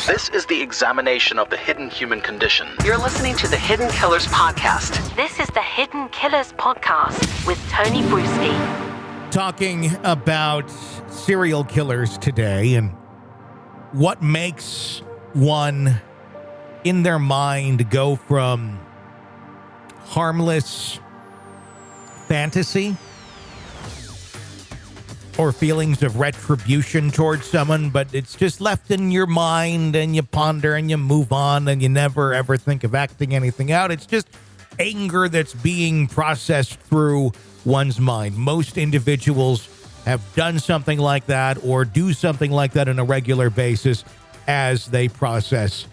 This is the examination of the hidden human condition. You're listening to the Hidden Killers Podcast. This is the Hidden Killers Podcast with Tony Brueski. Talking about serial killers today and what makes one in their mind go from harmless fantasy or feelings of retribution towards someone, but it's just left in your mind and you ponder and you move on and you never ever think of acting anything out. It's just anger that's being processed through one's mind. Most individuals have done something like that or do something like that on a regular basis as they process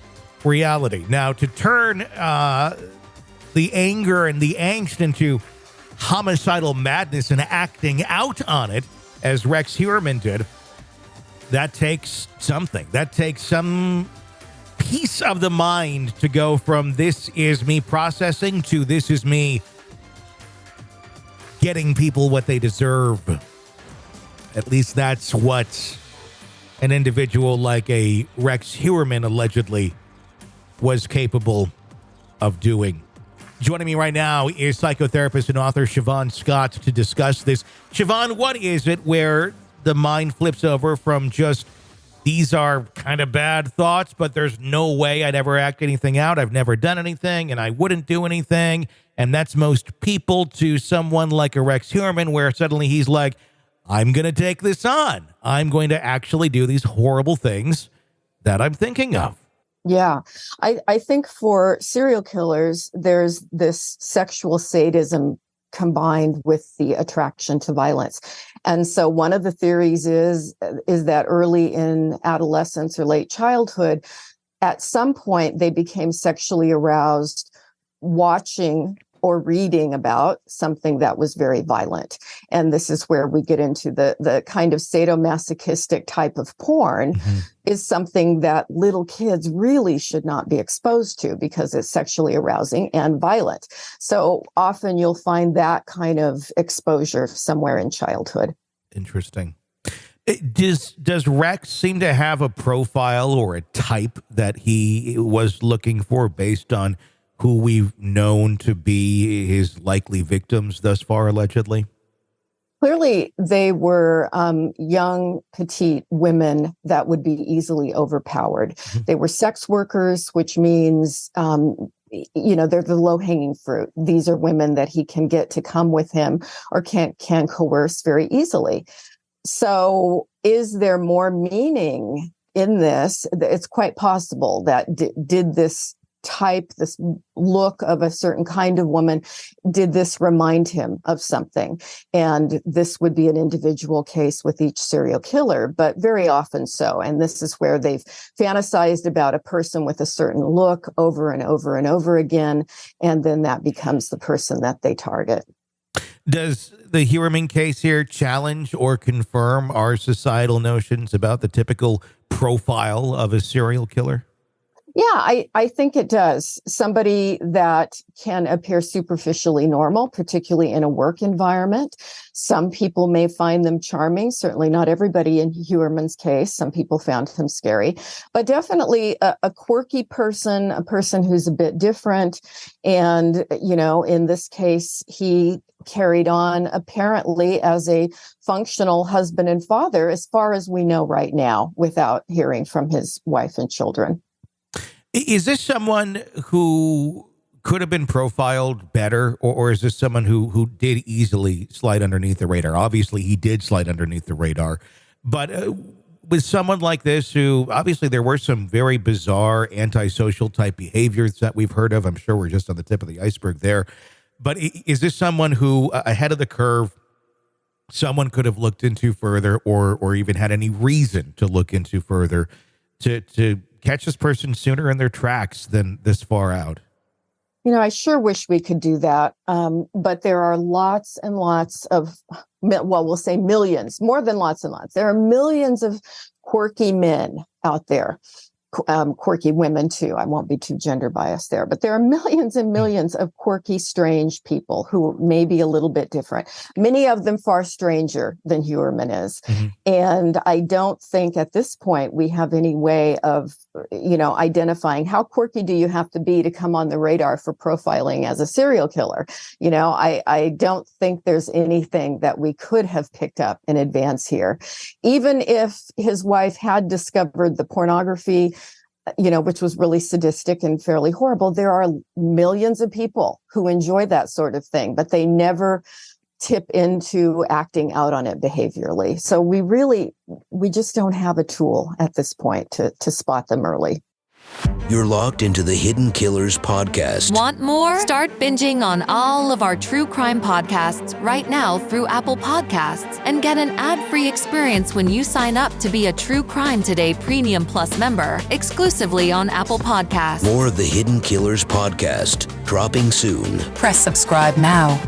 reality. Now, to turn the anger and the angst into homicidal madness and acting out on it, as Rex Heuermann did, that takes something. That takes some piece of the mind to go from this is me processing to this is me getting people what they deserve. At least that's what an individual like a Rex Heuermann allegedly was capable of doing. Joining me right now is psychotherapist and author Shavaun Scott to discuss this. Shavaun, what is it where the mind flips over from just these are kind of bad thoughts, but there's no way I'd ever act anything out. I've never done anything and I wouldn't do anything. And that's most people, to someone like a Rex Heuermann where suddenly he's like, I'm going to take this on. I'm going to actually do these horrible things that I'm thinking of. Yeah, I think for serial killers, there's this sexual sadism combined with the attraction to violence. And so one of the theories is that early in adolescence or late childhood, at some point they became sexually aroused watching or reading about something that was very violent. And this is where we get into the kind of sadomasochistic type of porn is something that little kids really should not be exposed to because it's sexually arousing and violent. So often you'll find that kind of exposure somewhere in childhood. Interesting. Does Rex seem to have a profile or a type that he was looking for based on who we've known to be his likely victims thus far, allegedly? Clearly, they were young, petite women that would be easily overpowered. They were sex workers, which means, they're the low-hanging fruit. These are women that he can get to come with him or can coerce very easily. So is there more meaning in this? It's quite possible that did this look of a certain kind of woman, did this remind him of something? And this would be an individual case with each serial killer, but very often so. And this is where they've fantasized about a person with a certain look over and over and over again. And then that becomes the person that they target. Does the Heuermann case here challenge or confirm our societal notions about the typical profile of a serial killer? Yeah, I think it does. Somebody that can appear superficially normal, particularly in a work environment. Some people may find them charming. Certainly not everybody in Heuermann's case. Some people found him scary, but definitely a quirky person, a person who's a bit different. And, in this case, he carried on apparently as a functional husband and father, as far as we know right now, without hearing from his wife and children. Is this someone who could have been profiled better, or is this someone who did easily slide underneath the radar? Obviously, he did slide underneath the radar, but with someone like this, who obviously there were some very bizarre antisocial type behaviors that we've heard of. I'm sure we're just on the tip of the iceberg there. But is this someone who, ahead of the curve, someone could have looked into further or even had any reason to look into further to catch this person sooner in their tracks than this far out? I sure wish we could do that. But there are lots and lots of, we'll say millions, more than lots and lots. There are millions of quirky men out there. quirky women too. I won't be too gender biased there, but there are millions and millions of quirky, strange people who may be a little bit different. Many of them far stranger than Heuerman is. Mm-hmm. And I don't think at this point we have any way of, identifying how quirky do you have to be to come on the radar for profiling as a serial killer. I don't think there's anything that we could have picked up in advance here. Even if his wife had discovered the pornography, which was really sadistic and fairly horrible, there are millions of people who enjoy that sort of thing, but they never tip into acting out on it behaviorally. So we just don't have a tool at this point to spot them early. You're locked into the Hidden Killers podcast. Want more? Start binging on all of our true crime podcasts right now through Apple Podcasts and get an ad-free experience when you sign up to be a True Crime Today Premium Plus member exclusively on Apple Podcasts. More of the Hidden Killers podcast dropping soon. Press subscribe now.